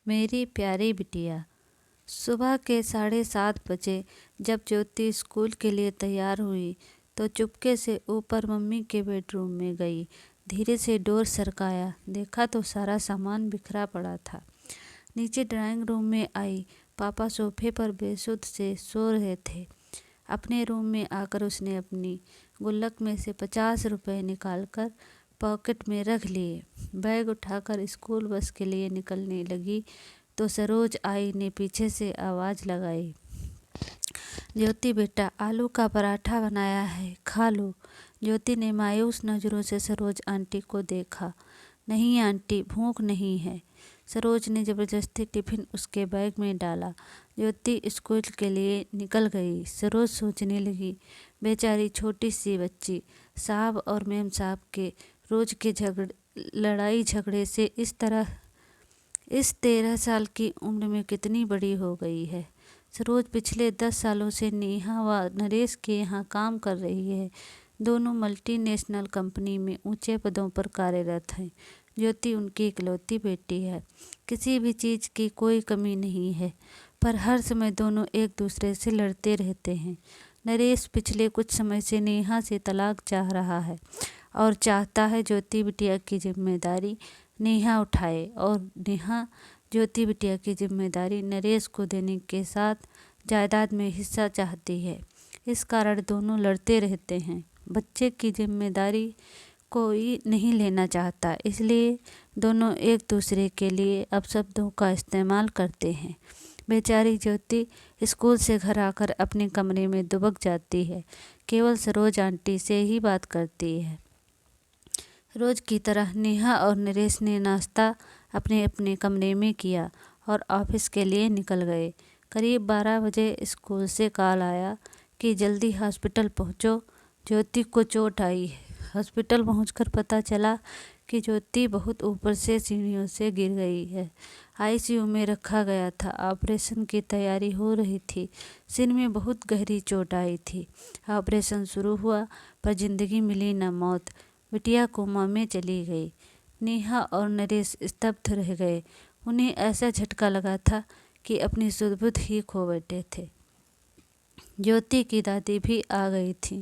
मेरी प्यारी बिटिया। सुबह के 7:30 बजे जब ज्योति स्कूल के लिए तैयार हुई तो चुपके से ऊपर मम्मी के बेडरूम में गई। धीरे से डोर सरकाया, देखा तो सारा सामान बिखरा पड़ा था। नीचे ड्राइंग रूम में आई, पापा सोफे पर बेसुध से सो रहे थे। अपने रूम में आकर उसने अपनी गुल्लक में से 50 रुपये निकालकर पॉकेट में रख लिए। बैग उठाकर स्कूल बस के लिए निकलने लगी तो सरोज आई ने पीछे से आवाज़ लगाई, ज्योति बेटा, आलू का पराठा बनाया है, खा लो। ज्योति ने मायूस नज़रों से सरोज आंटी को देखा। नहीं आंटी, भूख नहीं है। सरोज ने ज़बरदस्ती टिफ़िन उसके बैग में डाला। ज्योति स्कूल के लिए निकल गई। सरोज सोचने लगी, बेचारी छोटी सी बच्ची साहब और मेम साहब के रोज़ के लड़ाई झगड़े से इस 13 साल की उम्र में कितनी बड़ी हो गई है। सरोज पिछले 10 सालों से नेहा व नरेश के यहाँ काम कर रही है। दोनों मल्टीनेशनल कंपनी में ऊंचे पदों पर कार्यरत हैं। ज्योति उनकी इकलौती बेटी है। किसी भी चीज़ की कोई कमी नहीं है, पर हर समय दोनों एक दूसरे से लड़ते रहते हैं। नरेश पिछले कुछ समय से नेहा से तलाक चाह रहा है और चाहता है ज्योति बिटिया की जिम्मेदारी नेहा उठाए और नेहा ज्योति बिटिया की जिम्मेदारी नरेश को देने के साथ जायदाद में हिस्सा चाहती है। इस कारण दोनों लड़ते रहते हैं। बच्चे की जिम्मेदारी कोई नहीं लेना चाहता, इसलिए दोनों एक दूसरे के लिए अपशब्दों का इस्तेमाल करते हैं। बेचारी ज्योति स्कूल से घर आकर अपने कमरे में दुबक जाती है, केवल सरोज आंटी से ही बात करती है। रोज की तरह नेहा और नरेश ने नाश्ता अपने अपने कमरे में किया और ऑफिस के लिए निकल गए। करीब 12 बजे स्कूल से कॉल आया कि जल्दी हॉस्पिटल पहुंचो, ज्योति को चोट आई है। हॉस्पिटल पहुंचकर पता चला कि ज्योति बहुत ऊपर से सीढ़ियों से गिर गई है। आईसीयू में रखा गया था। ऑपरेशन की तैयारी हो रही थी। सिर में बहुत गहरी चोट आई थी। ऑपरेशन शुरू हुआ पर जिंदगी मिली न मौत। बिटिया कोमा में चली गई। नेहा और नरेश स्तब्ध रह गए। उन्हें ऐसा झटका लगा था कि अपनी सुध-बुध ही खो बैठे थे। ज्योति की दादी भी आ गई थी।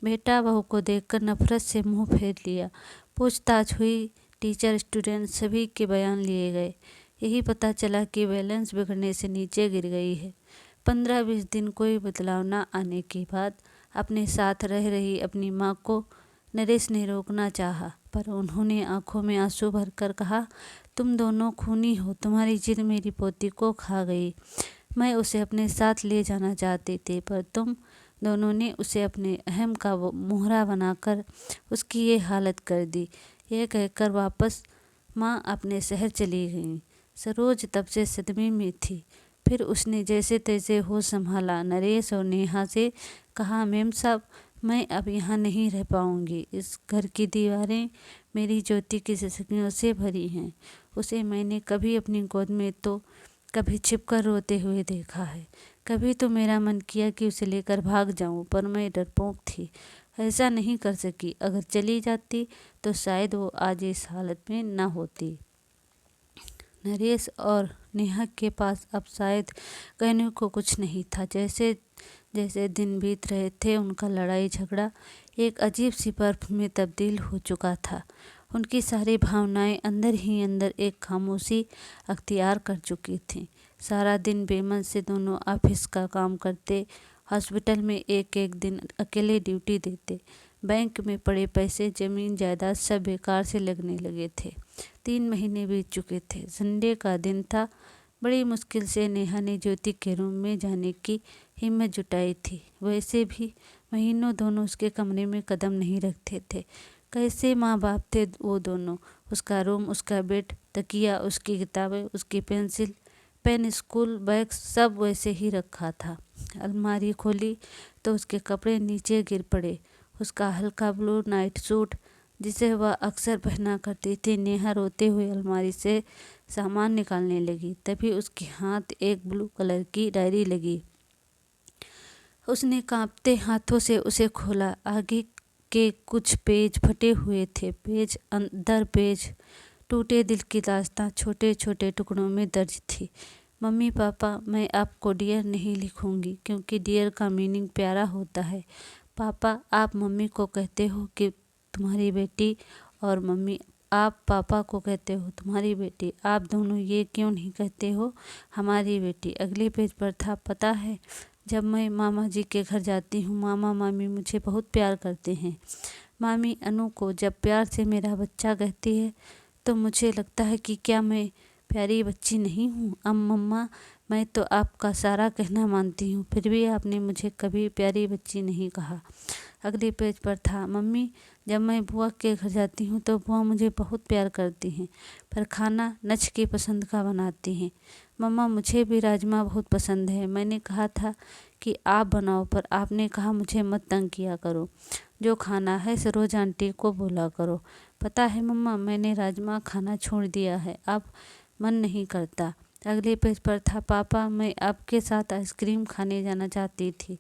बेटा बहू को देखकर नफरत से मुंह फेर लिया। पूछताछ हुई, टीचर स्टूडेंट सभी के बयान लिए गए। यही पता चला कि बैलेंस बिगड़ने से नीचे गिर गई है। 15-20 दिन कोई बदलाव न आने के बाद अपने साथ रह रही अपनी माँ को नरेश ने रोकना चाहा, पर उन्होंने आंखों में आंसू भरकर कहा, तुम दोनों खूनी हो, तुम्हारी जिद मेरी पोती को खा गई। मैं उसे अपने साथ ले जाना चाहती थी, पर तुम दोनों ने उसे अपने अहम का मोहरा बनाकर उसकी ये हालत कर दी। यह कहकर वापस माँ अपने शहर चली गई। सरोज तब से सदमे में थी। फिर उसने जैसे तैसे होश संभाला। नरेश और नेहा से कहा, मेम साहब, मैं अब यहाँ नहीं रह पाऊँगी। इस घर की दीवारें मेरी ज्योति की सिसकियों से भरी हैं। उसे मैंने कभी अपनी गोद में तो कभी छिपकर रोते हुए देखा है। कभी तो मेरा मन किया कि उसे लेकर भाग जाऊं, पर मैं डरपोक थी, ऐसा नहीं कर सकी। अगर चली जाती तो शायद वो आज इस हालत में न होती। नरेश और नेहा के पास अब शायद कहने को कुछ नहीं था। जैसे जैसे दिन बीत रहे थे, उनका लड़ाई झगड़ा एक अजीब सी बर्फ में तब्दील हो चुका था। उनकी सारी भावनाएं अंदर ही अंदर एक खामोशी अख्तियार कर चुकी थीं। सारा दिन बेमन से दोनों ऑफिस का काम करते, हॉस्पिटल में एक एक दिन अकेले ड्यूटी देते। बैंक में पड़े पैसे, जमीन जायदाद सब बेकार से लगने लगे थे। 3 महीने बीत चुके थे। संडे का दिन था। बड़ी मुश्किल से नेहा ने ज्योति के रूम में जाने की हिम्मत जुटाई थी। वैसे भी महीनों दोनों उसके कमरे में कदम नहीं रखते थे। कैसे माँ बाप थे वो दोनों। उसका रूम, उसका बेड, तकिया, उसकी किताबें, उसकी पेंसिल, पेन, स्कूल बैग सब वैसे ही रखा था। अलमारी खोली तो उसके कपड़े नीचे गिर पड़े। उसका हल्का ब्लू नाइट सूट जिसे वह अक्सर पहना करती थी। नेहा रोते हुए अलमारी से सामान निकालने लगी, तभी उसके हाथ एक ब्लू कलर की डायरी लगी। उसने कांपते हाथों से उसे खोला। आगे के कुछ पेज फटे हुए थे, पेज अंदर पेज टूटे दिल की दास्तां छोटे छोटे टुकड़ों में दर्ज थी। मम्मी पापा, मैं आपको डियर नहीं लिखूंगी क्योंकि डियर का मीनिंग प्यारा होता है। पापा, आप मम्मी को कहते हो कि तुम्हारी बेटी, और मम्मी आप पापा को कहते हो तुम्हारी बेटी। आप दोनों ये क्यों नहीं कहते हो हमारी बेटी। अगले पेज पर था, पता है जब मैं मामा जी के घर जाती हूँ, मामा मामी मुझे बहुत प्यार करते हैं। मामी अनु को जब प्यार से मेरा बच्चा कहती है तो मुझे लगता है कि क्या मैं प्यारी बच्ची नहीं हूँ। मम्मा, मैं तो आपका सारा कहना मानती हूँ, फिर भी आपने मुझे कभी प्यारी बच्ची नहीं कहा। अगले पेज पर था, मम्मी जब मैं बुआ के घर जाती हूँ तो बुआ मुझे बहुत प्यार करती हैं, पर खाना नच की पसंद का बनाती हैं। मम्मा, मुझे भी राजमा बहुत पसंद है। मैंने कहा था कि आप बनाओ, पर आपने कहा मुझे मत तंग किया करो, जो खाना है सरोज आंटी को बोला करो। पता है मम्मा, मैंने राजमा खाना छोड़ दिया है, अब मन नहीं करता। अगले पेज पर था, पापा मैं आपके साथ आइसक्रीम खाने जाना चाहती थी,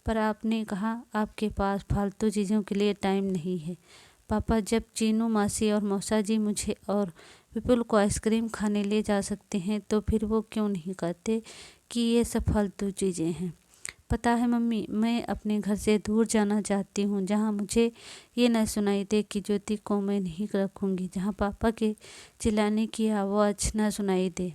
पर आपने कहा आपके पास फालतू चीज़ों के लिए टाइम नहीं है। पापा, जब चीनू मासी और मौसा जी मुझे और विपुल को आइसक्रीम खाने ले जा सकते हैं तो फिर वो क्यों नहीं कहते कि ये सब फालतू चीज़ें हैं। पता है मम्मी, मैं अपने घर से दूर जाना चाहती हूँ, जहाँ मुझे ये न सुनाई दे कि ज्योति को मैं नहीं रखूँगी, जहाँ पापा के चिल्लाने की आवाज़ न सुनाई दे।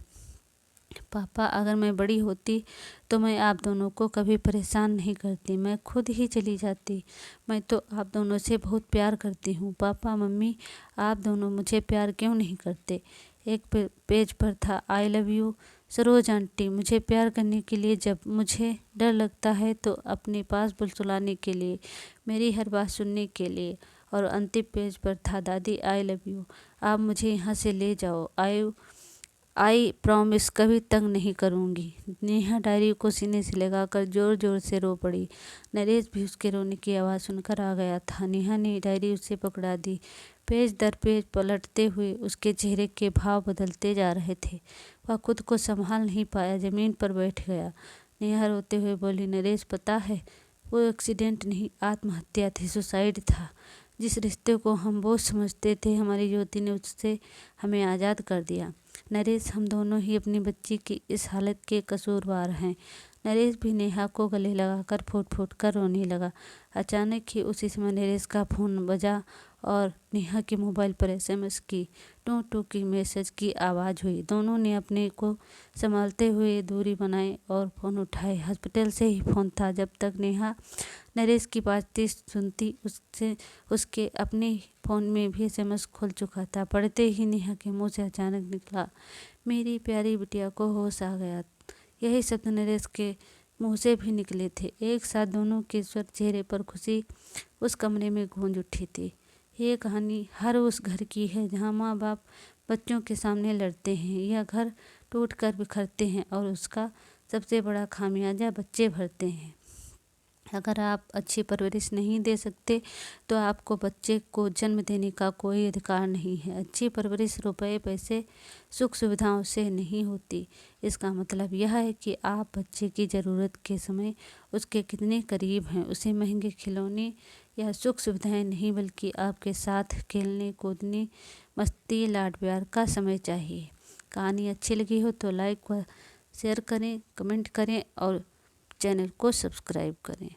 पापा, अगर मैं बड़ी होती तो मैं आप दोनों को कभी परेशान नहीं करती, मैं खुद ही चली जाती। मैं तो आप दोनों से बहुत प्यार करती हूँ। पापा मम्मी, आप दोनों मुझे प्यार क्यों नहीं करते। एक पेज पर था, I love you Saroj aunty, मुझे प्यार करने के लिए, जब मुझे डर लगता है तो अपने पास बुलचुलाने के लिए, मेरी हर बात सुनने के लिए। और अंतिम पेज पर था, दादी आई लव यू, आप मुझे यहाँ से ले जाओ, आई प्रॉमिस कभी तंग नहीं करूँगी। नेहा डायरी को सीने से लगाकर जोर जोर से रो पड़ी। नरेश भी उसके रोने की आवाज़ सुनकर आ गया था। नेहा ने डायरी उसे पकड़ा दी। पेज दर पेज पलटते हुए उसके चेहरे के भाव बदलते जा रहे थे। वह खुद को संभाल नहीं पाया, ज़मीन पर बैठ गया। नेहा रोते हुए बोली, नरेश पता है वो एक्सीडेंट नहीं, आत्महत्या थी, सुसाइड था। जिस रिश्ते को हम बोझ समझते थे, हमारी ज्योति ने उससे हमें आज़ाद कर दिया। नरेश, हम दोनों ही अपनी बच्ची की इस हालत के कसूरवार हैं। नरेश भी नेहा को गले लगाकर फूट फूट कर रोने लगा। अचानक ही उसी समय नरेश का फ़ोन बजा और नेहा के मोबाइल पर एसएमएस की टू टू की मैसेज की आवाज़ हुई। दोनों ने अपने को संभालते हुए दूरी बनाई और फ़ोन उठाए। हॉस्पिटल से ही फ़ोन था। जब तक नेहा नरेश की बातचीत सुनती, उसके अपने फ़ोन में भी एसएमएस खुल चुका था। पढ़ते ही नेहा के मुंह से अचानक निकला, मेरी प्यारी बिटिया को होश आ गया। यही शब्द नरेश के मुंह से भी निकले थे। एक साथ दोनों के स्वर, चेहरे पर खुशी उस कमरे में गूंज उठी थी। ये कहानी हर उस घर की है जहाँ माँ बाप बच्चों के सामने लड़ते हैं, यह घर टूट कर बिखरते हैं और उसका सबसे बड़ा खामियाजा बच्चे भरते हैं। अगर आप अच्छी परवरिश नहीं दे सकते तो आपको बच्चे को जन्म देने का कोई अधिकार नहीं है। अच्छी परवरिश रुपए पैसे सुख सुविधाओं से नहीं होती। इसका मतलब यह है कि आप बच्चे की ज़रूरत के समय उसके कितने करीब हैं। उसे महंगे खिलौने या सुख सुविधाएं नहीं, बल्कि आपके साथ खेलने कूदने, मस्ती, लाड प्यार का समय चाहिए। कहानी अच्छी लगी हो तो लाइक व शेयर करें, कमेंट करें और चैनल को सब्सक्राइब करें।